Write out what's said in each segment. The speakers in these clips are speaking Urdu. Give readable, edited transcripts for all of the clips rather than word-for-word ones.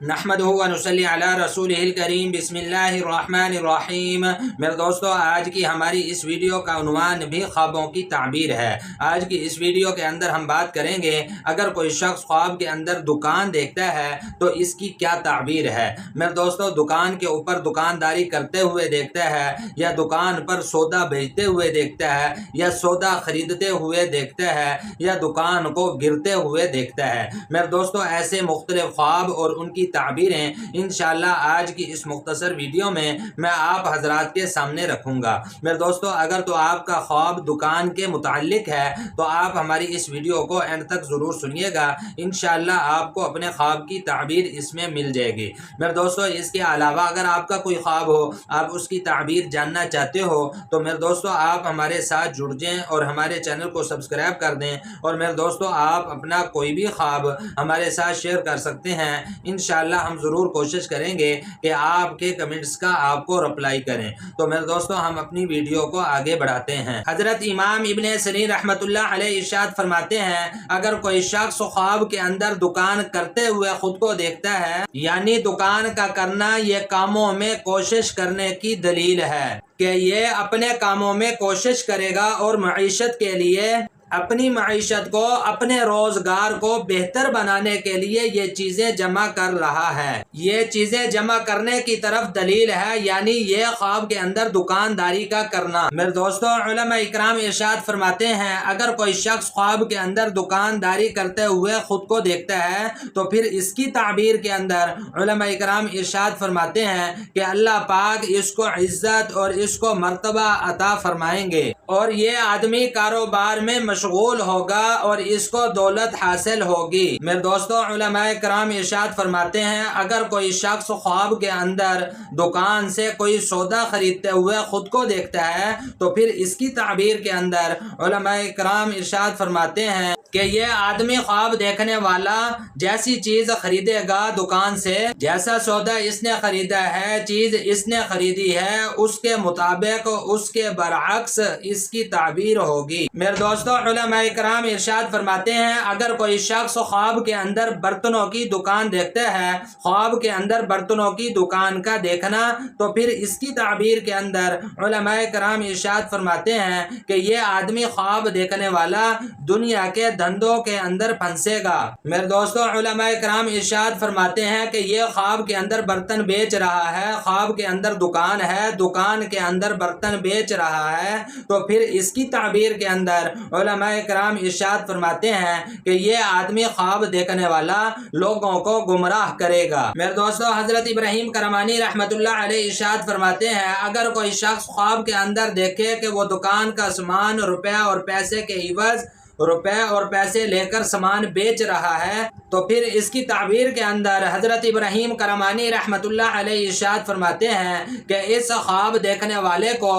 نحمدہ و نصلی علی رسولہ الکریم بسم اللہ الرحمن الرحیم۔ میرے دوستو، آج کی ہماری اس ویڈیو کا عنوان بھی خوابوں کی تعبیر ہے۔ آج کی اس ویڈیو کے اندر ہم بات کریں گے اگر کوئی شخص خواب کے اندر دکان دیکھتا ہے تو اس کی کیا تعبیر ہے۔ میرے دوستو، دکان کے اوپر دکانداری کرتے ہوئے دیکھتا ہے، یا دکان پر سودا بیچتے ہوئے دیکھتا ہے، یا سودا خریدتے ہوئے دیکھتا ہے، یا دکان کو گرتے ہوئے دیکھتا ہے۔ میرے دوستو، ایسے مختلف خواب اور ان کی تعبیریں انشاءاللہ آج کی اس مختصر ویڈیو میں آپ حضرات کے سامنے رکھوں گا۔ میرے دوستو، اگر تو آپ کا خواب دکان کے متعلق ہے تو آپ ہماری اس ویڈیو کو اینڈ تک ضرور سنیے گا، انشاءاللہ آپ کو اپنے خواب کی تعبیر اس میں مل جائے گی۔ میرے دوستو، اس کے علاوہ اگر آپ کا کوئی خواب ہو، آپ اس کی تعبیر جاننا چاہتے ہو تو میرے دوستو آپ ہمارے ساتھ جڑ جائیں اور ہمارے چینل کو سبسکرائب کر دیں، اور میرے دوستو آپ اپنا کوئی بھی خواب ہمارے ساتھ شیئر کر سکتے ہیں۔ انشاءاللہ ہم ضرور کوشش کریں گے کہ آپ کے کمنٹس کا آپ کو رپلائی کریں۔ تو میرے دوستو، ہم اپنی ویڈیو کو آگے بڑھاتے ہیں۔ حضرت امام ابن سیرین رحمۃ اللہ علیہ ارشاد فرماتے ہیں، اگر کوئی شخص خواب کے اندر دکان کرتے ہوئے خود کو دیکھتا ہے، یعنی دکان کا کرنا یہ کاموں میں کوشش کرنے کی دلیل ہے کہ یہ اپنے کاموں میں کوشش کرے گا اور معیشت کے لیے، اپنی معیشت کو، اپنے روزگار کو بہتر بنانے کے لیے یہ چیزیں جمع کر رہا ہے، یہ چیزیں جمع کرنے کی طرف دلیل ہے، یعنی یہ خواب کے اندر دکانداری کا کرنا۔ میرے دوستو، علماء اکرام ارشاد فرماتے ہیں، اگر کوئی شخص خواب کے اندر دکانداری کرتے ہوئے خود کو دیکھتا ہے تو پھر اس کی تعبیر کے اندر علماء اکرام ارشاد فرماتے ہیں کہ اللہ پاک اس کو عزت اور اس کو مرتبہ عطا فرمائیں گے، اور یہ آدمی کاروبار میں مشغول ہوگا اور اس کو دولت حاصل ہوگی۔ میرے دوستو، علماء کرام ارشاد فرماتے ہیں، اگر کوئی شخص خواب کے اندر دکان سے کوئی سودا خریدتے ہوئے خود کو دیکھتا ہے تو پھر اس کی تعبیر کے اندر علماء کرام ارشاد فرماتے ہیں کہ یہ آدمی خواب دیکھنے والا جیسی چیز خریدے گا دکان سے، جیسا سودا اس نے خریدا ہے، چیز اس نے خریدی ہے، اس کے مطابق، اس کے برعکس اس کی تعبیر ہوگی۔ میرے دوستو، علماء کرام ارشاد فرماتے ہیں، اگر کوئی شخص خواب کے اندر برتنوں کی دکان دیکھتا ہے، خواب کے اندر برتنوں کی دکان کا دیکھنا، تو پھر اس کی تعبیر کے اندر علماء کرام ارشاد فرماتے ہیں کہ یہ آدمی خواب دیکھنے والا دنیا کے دھندوں کے اندر پھنسے گا۔ میرے دوستو، علماء کرام ارشاد فرماتے ہیں کہ یہ خواب کے اندر برتن بیچ رہا ہے، خواب کے اندر دکان ہے، دکان کے اندر برتن بیچ رہا ہے، تو پھر اس کی تعبیر کے اندر علماء کرام ارشاد فرماتے ہیں کہ یہ آدمی خواب دیکھنے والا لوگوں کو گمراہ کرے گا۔ میرے دوستو، حضرت ابراہیم کرمانی رحمۃ اللہ علیہ ارشاد فرماتے ہیں، اگر کوئی شخص خواب کے اندر دیکھے کہ وہ دکان کا سامان روپے اور پیسے کے عوض روپے اور پیسے لے کر سامان بیچ رہا ہے تو پھر اس کی تعبیر کے اندر حضرت ابراہیم کرمانی رحمۃ اللہ علیہ ارشاد فرماتے ہیں کہ اس خواب دیکھنے والے کو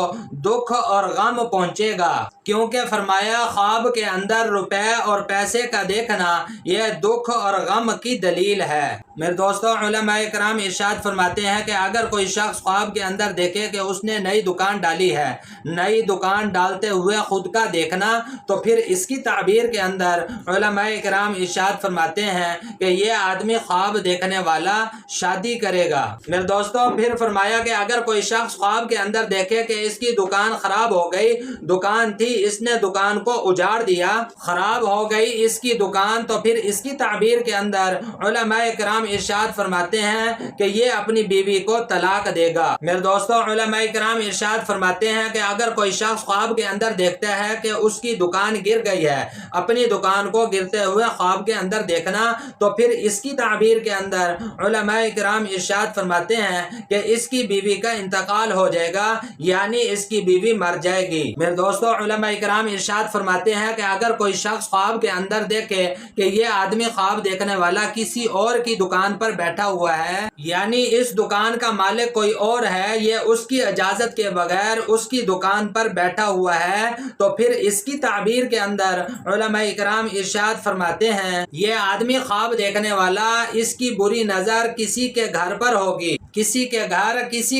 دکھ اور غم پہنچے گا، کیونکہ فرمایا خواب کے اندر روپے اور پیسے کا دیکھنا یہ دکھ اور غم کی دلیل ہے۔ میرے دوستو، علماء کرام ارشاد فرماتے ہیں کہ اگر کوئی شخص خواب کے اندر دیکھے کہ اس نے نئی دکان ڈالی ہے، نئی دکان ڈالتے ہوئے خود کا دیکھنا، تو پھر اس کی تعبیر کے اندر علماء کرام ارشاد فرماتے ہیں کہ یہ آدمی خواب دیکھنے والا شادی کرے گا۔ میرے دوستو، پھر فرمایا کہ اگر کوئی شخص خواب کے اندر دیکھے کہ اس کی دکان خراب ہو گئی، دکان تھی، اس نے دکان کو اجاڑ دیا، خراب ہو گئی اس کی دکان، تو پھر اس کی تعبیر کے اندر علماء کرام ارشاد فرماتے ہیں کہ یہ اپنی بیوی کو طلاق دے گا۔ میرے دوستو، علماء کرام ارشاد فرماتے ہیں کہ اگر کوئی شخص خواب کے اندر دیکھتا ہے کہ اس کی دکان گر گئی ہے، اپنی دکان کو گرتے ہوئے خواب کے اندر دیکھنا، تو پھر اس کی تعبیر کے اندر علماء کرام ارشاد فرماتے ہیں کہ اس کی بیوی کا انتقال ہو جائے گا، یعنی اس کی بیوی مر جائے گی۔ میرے دوستو، علماء کرام ارشاد فرماتے ہیں کہ اگر کوئی شخص خواب کے اندر دیکھے کہ یہ آدمی خواب دیکھنے والا کسی اور کی دکان پر بیٹھا ہوا ہے، یعنی اس دکان کا مالک کوئی اور ہے، یہ اس کی اجازت کے بغیر اس کی دکان پر بیٹھا ہوا ہے، تو پھر اس کی تعبیر کے اندر علماء کرام ارشاد فرماتے ہیں یہ آدمی خواب دیکھنے والا، اس کی بری نظر کسی کے گھر پر ہوگی، کسی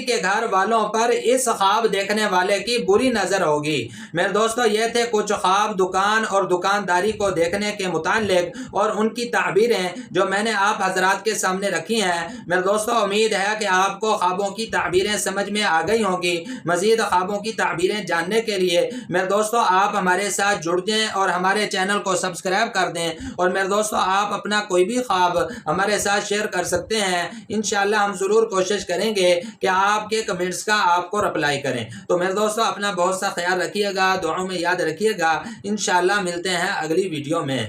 کے گھر والوں پر اس خواب دیکھنے والے کی بری نظر ہوگی۔ میرے دوستو یہ تھے کچھ خواب دکان اور دکانداری کو دیکھنے کے متعلق اور ان کی تعبیریں جو میں نے آپ حضرات کے سامنے رکھی ہیں۔ میرے دوستو امید ہے کہ آپ کو خوابوں کی تعبیریں سمجھ میں آ گئی ہوں گی۔ مزید خوابوں کی تعبیریں جاننے کے لیے میرے دوستو آپ ہمارے ساتھ جڑ جائیں اور ہمارے چینل کو سبسکرائب کر دیں، اور میرے دوستو آپ اپنا کوئی بھی خواب ہمارے ساتھ شیئر کر سکتے ہیں۔ انشاءاللہ ہم ضرور کوشش کریں گے کہ آپ کے کمنٹس کا آپ کو رپلائی کریں۔ تو میرے دوستو اپنا بہت سا خیال رکھیے گا، دعاؤں میں یاد رکھیے گا۔ انشاءاللہ ملتے ہیں اگلی ویڈیو میں۔